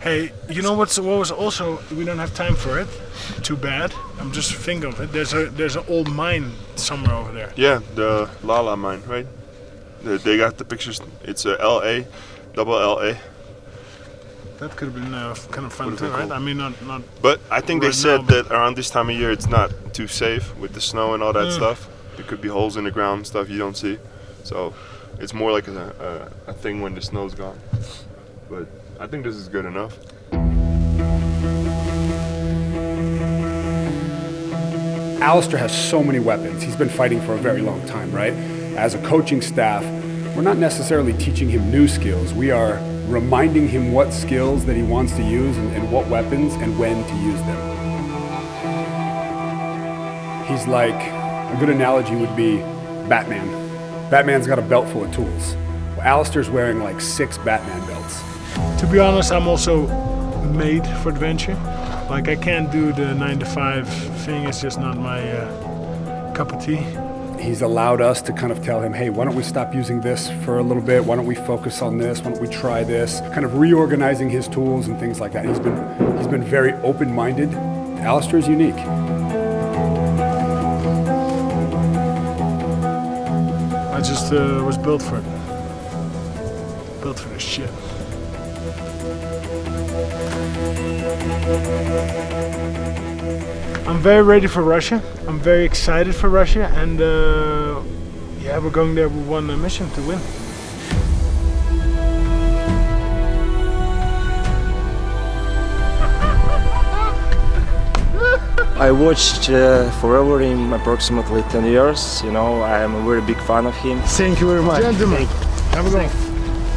Hey, you know what was also, we don't have time for it. Too bad. I'm just thinking of it. There's an old mine somewhere over there. Yeah, the Lala mine, right? They got the pictures. It's a LA, double LA. That could have been kind of fun too, right? Cool. I mean, not. But I think right they said now, that around this time of year it's not too safe with the snow and all that stuff. There could be holes in the ground, stuff you don't see. So it's more like a thing when the snow's gone. But I think this is good enough. Alistair has so many weapons. He's been fighting for a very long time, right? As a coaching staff, we're not necessarily teaching him new skills. We are reminding him what skills that he wants to use and what weapons and when to use them. He's like, a good analogy would be Batman. Batman's got a belt full of tools. Well, Alistair's wearing like 6 Batman belts. To be honest, I'm also made for adventure. Like, I can't do the 9-to-5 thing. It's just not my cup of tea. He's allowed us to kind of tell him, hey, why don't we stop using this for a little bit? Why don't we focus on this? Why don't we try this? Kind of reorganizing his tools and things like that. He's been very open-minded. Alistair's unique. I just was built for it. Built for this shit. I'm very ready for Russia. I'm very excited for Russia, and yeah, we're going there with one mission: to win. I watched for Overeem approximately 10 years. You know, I am a very big fan of him. Thank you very much. Gentlemen, have a go.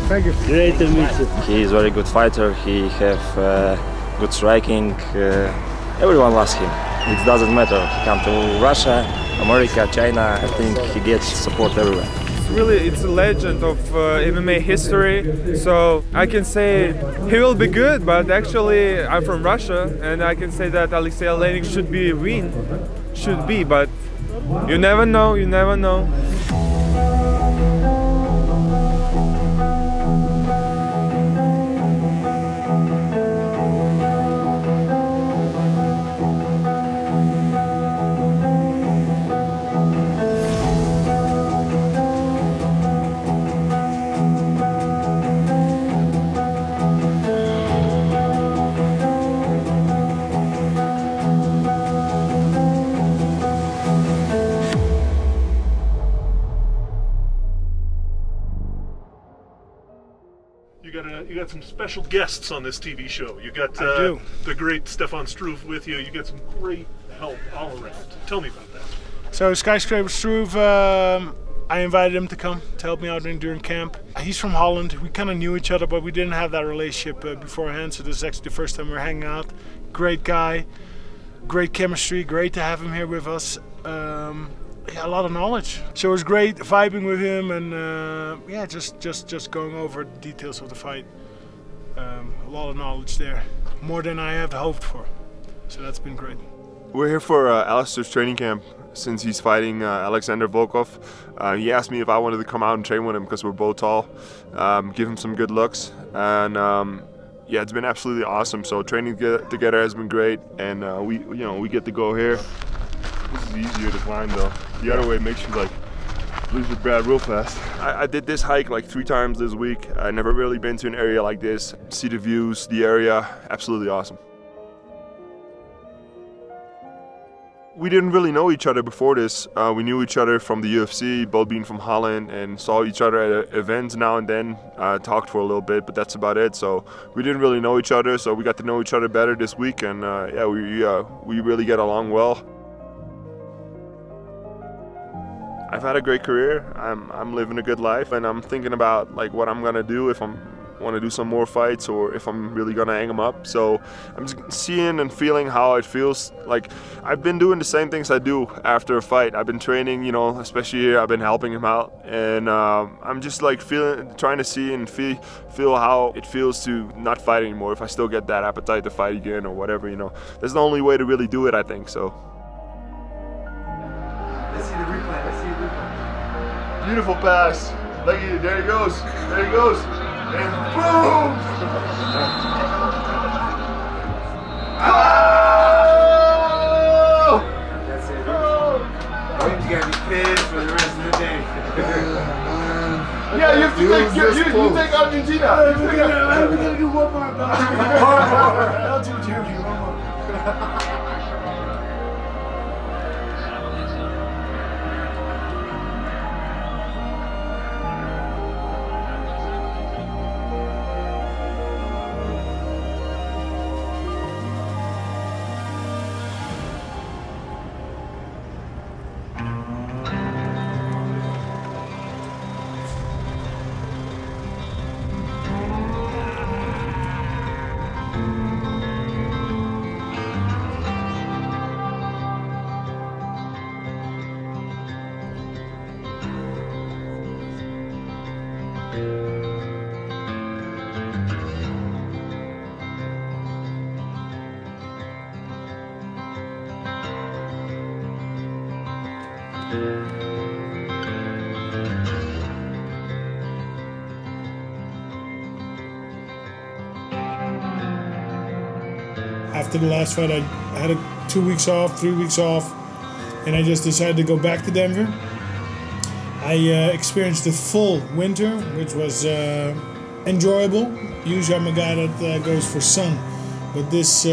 Thank you. Great to meet you. He is a very good fighter. He have good striking. Everyone loves him. It doesn't matter. He come to Russia, America, China. I think he gets support everywhere. It's a legend of MMA history, so I can say he will be good, but actually I'm from Russia and I can say that Alistair Overeem should be Reem, but you never know, you never know. You got some special guests on this TV show. You got the great Stefan Struve with you. You got some great help all around. Tell me about that. So Skyscraper Struve, I invited him to come to help me out during camp. He's from Holland. We kind of knew each other, but we didn't have that relationship beforehand. So this is actually the first time we're hanging out. Great guy, great chemistry. Great to have him here with us. Yeah, a lot of knowledge. So it was great vibing with him, and yeah, just going over the details of the fight. A lot of knowledge there, more than I have hoped for. So that's been great. We're here for Alistair's training camp since he's fighting Alexander Volkov. He asked me if I wanted to come out and train with him because we're both tall, give him some good looks, and yeah, it's been absolutely awesome. So training together has been great, and we get to go here. This is easier to climb though. The other way makes you like lose your breath real fast. I did this hike like 3 times this week. I never really been to an area like this. See the views, the area, absolutely awesome. We didn't really know each other before this. We knew each other from the UFC, both being from Holland, and saw each other at events now and then, talked for a little bit, but that's about it. So we didn't really know each other, so we got to know each other better this week, and yeah, we really get along well. I've had a great career. I'm living a good life, and I'm thinking about like what I'm gonna do if I want to do some more fights, or if I'm really gonna hang them up. So I'm just seeing and feeling how it feels. Like I've been doing the same things I do after a fight. I've been training, you know, especially here. I've been helping him out, and I'm just like trying to see and feel how it feels to not fight anymore. If I still get that appetite to fight again or whatever, you know, that's the only way to really do it, I think. So. Let's see the replay. Beautiful pass. Look at it. There he goes. There he goes. boom! That's it. Reem's gonna be pissed for the rest of the day. Yeah, you have to take Argentina. We're gonna do one more. I'll do Germany one more. After the last fight, I had 2 weeks off, 3 weeks off, and I just decided to go back to Denver. I experienced the full winter, which was enjoyable. Usually I'm a guy that goes for sun, but this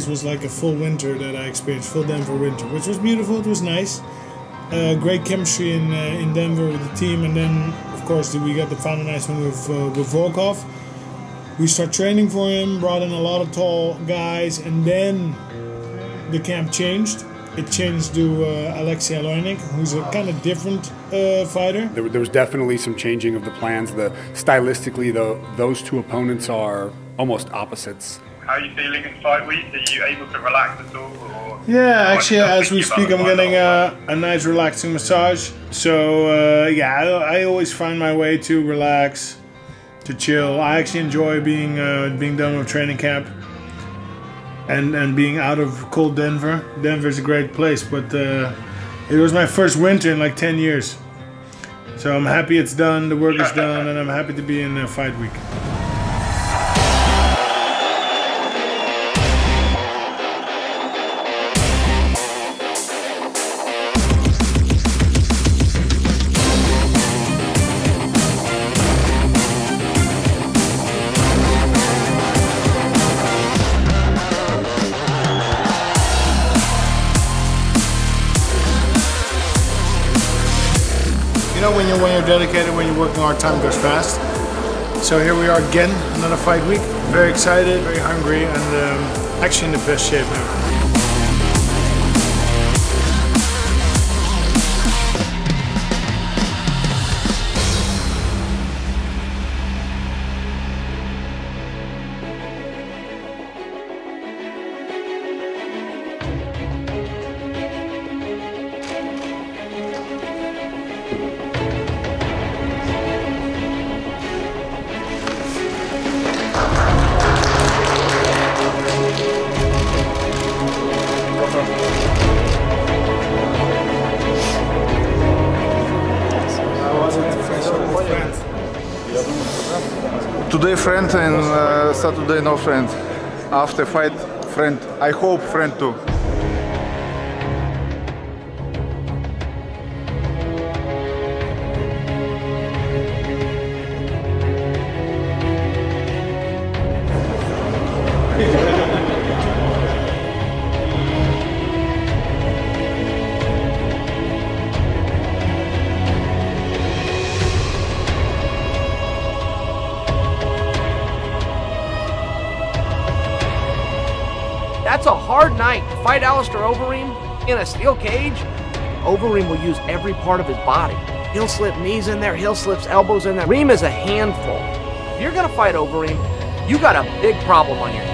was like a full winter that I experienced, full Denver winter, which was beautiful. It was nice. Great chemistry in Denver with the team, and then of course we got the final nice one with Volkov. We start training for him, brought in a lot of tall guys, and then the camp changed. It changed to Alistair Overeem, who's a kind of different fighter. There was definitely some changing of the plans. Stylistically, those two opponents are almost opposites. How are you feeling in fight week? Are you able to relax at all? Or yeah, actually, as we speak, I'm getting a nice relaxing massage. So I always find my way to relax, to chill. I actually enjoy being done with training camp and being out of cold Denver. Denver's a great place, but it was my first winter in like 10 years. So I'm happy it's done, the work is done, and I'm happy to be in fight week. When you're dedicated, when you're working hard, time goes fast. So here we are again, another fight week. Very excited, very hungry, and actually in the best shape ever. Today friend and Saturday no friend. After fight friend, I hope friend too. That's a hard night to fight Alistair Overeem in a steel cage. Overeem will use every part of his body. He'll slip knees in there, he'll slip elbows in there. Reem is a handful. If you're gonna fight Overeem, you got a big problem on your hands.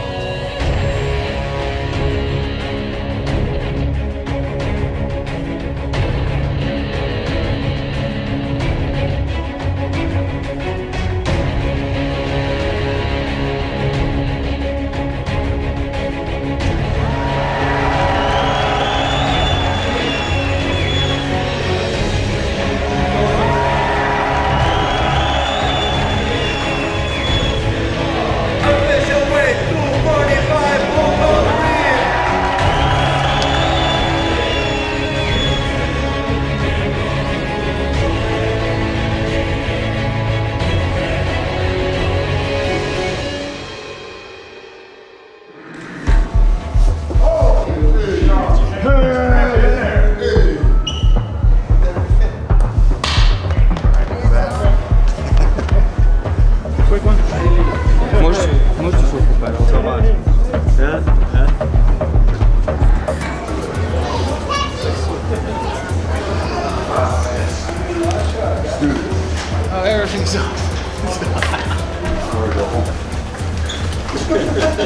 Everything's off.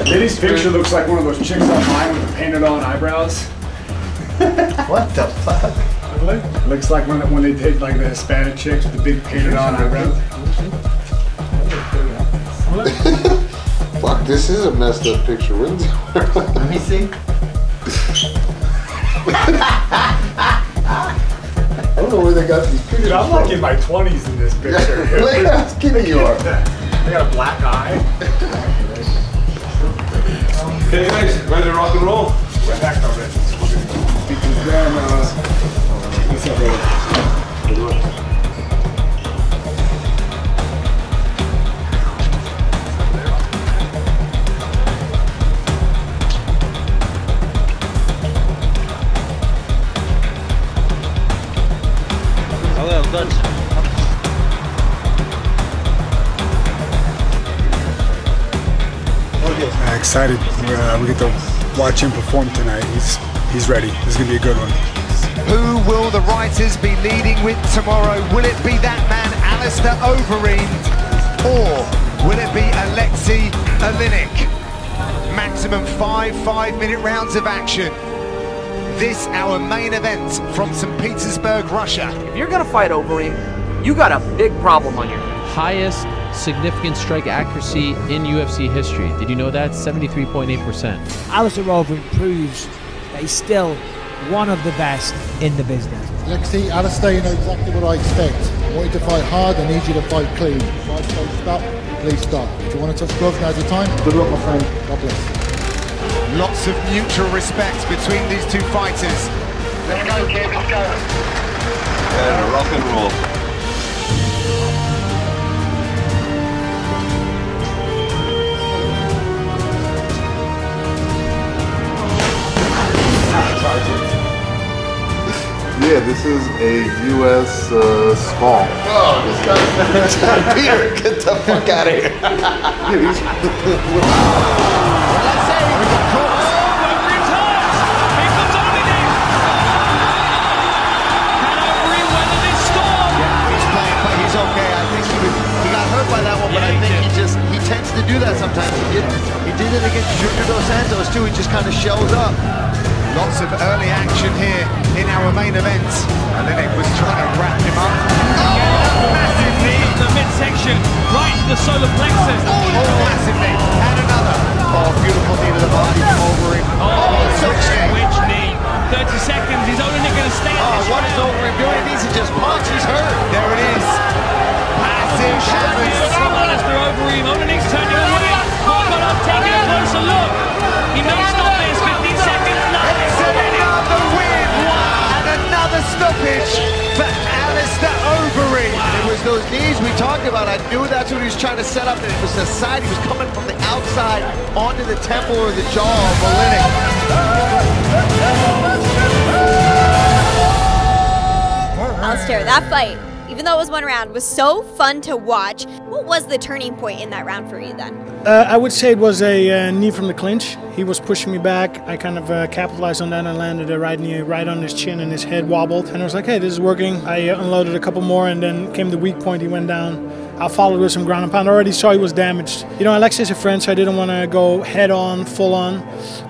Liddy's picture looks like one of those chicks online with the painted on eyebrows. What the fuck? Looks like when they did like the Hispanic chicks with the big painted on eyebrows. Fuck, this is a messed up picture. Let me see. I don't know where they got these pictures. Dude, I'm like in my 20s in this picture. Look how skinny you are. I got a black eye. Okay, guys, ready to rock and roll? We're back already. Because then, what's up, brother? Hello, good. Excited. We get to watch him perform tonight. He's ready. This is gonna be a good one. Who will the writers be leading with tomorrow? Will it be that man, Alistair Overeem, or will it be Alexei Olenek? Maximum 5 5-minute rounds of action. This our main event from St. Petersburg, Russia. If you're gonna fight Overeem, you got a big problem on your hands. Highest significant strike accuracy in UFC history. Did you know that? 73.8%. Alistair Overeem proves that he's still one of the best in the business. Alexei, Alistair, you know exactly what I expect. I want you to fight hard, I need you to fight clean. If I say stop, please stop. If you want to touch gloves, now's the time. Good luck, my friend. God bless. Lots of mutual respect between these two fighters. Let's go, kid, let's go. And rock and roll. Yeah, this is a U.S. small. Oh, this guy's Peter, get the fuck out of here. Yeah, these By that one, but I think he tends to do that sometimes. He did it against Junior Dos Santos too. He just kind of shows up. Lots of early action here in our main event. Olenek was trying to wrap him up. Oh, massive knee. The midsection, right to the solar plexus. Massively. And another. Oh, beautiful knee to the body from Overeem. Which knee? 30 seconds. Is Olenek going to stay at this what is Overeem doing? He needs to just punch. He's hurt. There it is. Massive damage from Alistair Overeem. Olenek's turning away. Volkanov taking a closer look. He may stop this. 15 seconds. It's another win. Wow. And another stoppage for Alistair Overeem. It was those knees we talked about. I knew that's what he was trying to set up. And it was the side. He was coming from the outside onto the temple or the jaw of Olenek. Alistair, that fight, even though it was one round, was so fun to watch. What was the turning point in that round for you then? I would say it was a knee from the clinch. He was pushing me back. I kind of capitalized on that and landed a right knee right on his chin, and his head wobbled. And I was like, hey, this is working. I unloaded a couple more, and then came the weak point. He went down. I followed with some ground and pound. I already saw he was damaged. You know, Alexei's a friend, so I didn't want to go head on, full on.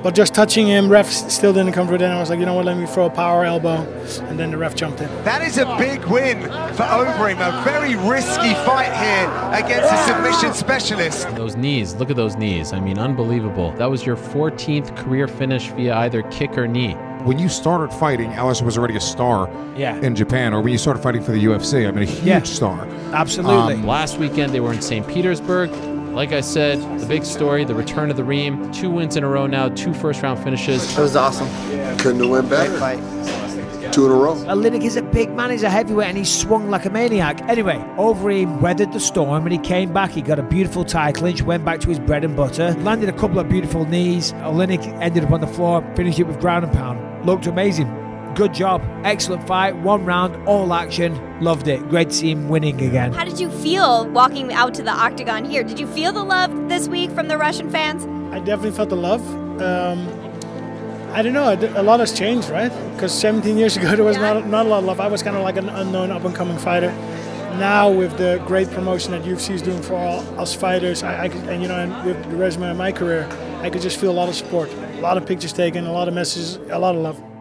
But just touching him, ref still didn't come through. Then I was like, you know what, let me throw a power elbow. And then the ref jumped in. That is a big win for Overeem. A very risky fight here against a submission specialist. Those knees, look at those knees. I mean, unbelievable. That was your 14th career finish via either kick or knee. When you started fighting, Alistair was already a star in Japan, or when you started fighting for the UFC, I mean, a huge star. Absolutely. Last weekend, they were in St. Petersburg. Like I said, the big story, the return of the Reem. 2 wins in a row now, 2 first-round finishes. It was awesome. Couldn't have went better. 2 in a row. Olenek is a big man, he's a heavyweight, and he swung like a maniac. Anyway, Overeem weathered the storm, and he came back. He got a beautiful tie clinch, went back to his bread and butter, landed a couple of beautiful knees. Olenek ended up on the floor, finished it with ground and pound. Looked amazing. Good job. Excellent fight. 1 round, all action. Loved it. Great to see him winning again. How did you feel walking out to the octagon here? Did you feel the love this week from the Russian fans? I definitely felt the love. I don't know, a lot has changed, right? Because 17 years ago there was not a lot of love. I was kind of like an unknown up-and-coming fighter. now with the great promotion that UFC is doing for all us fighters, and you know, and with the resume of my career, I could just feel a lot of support, a lot of pictures taken, a lot of messages, a lot of love.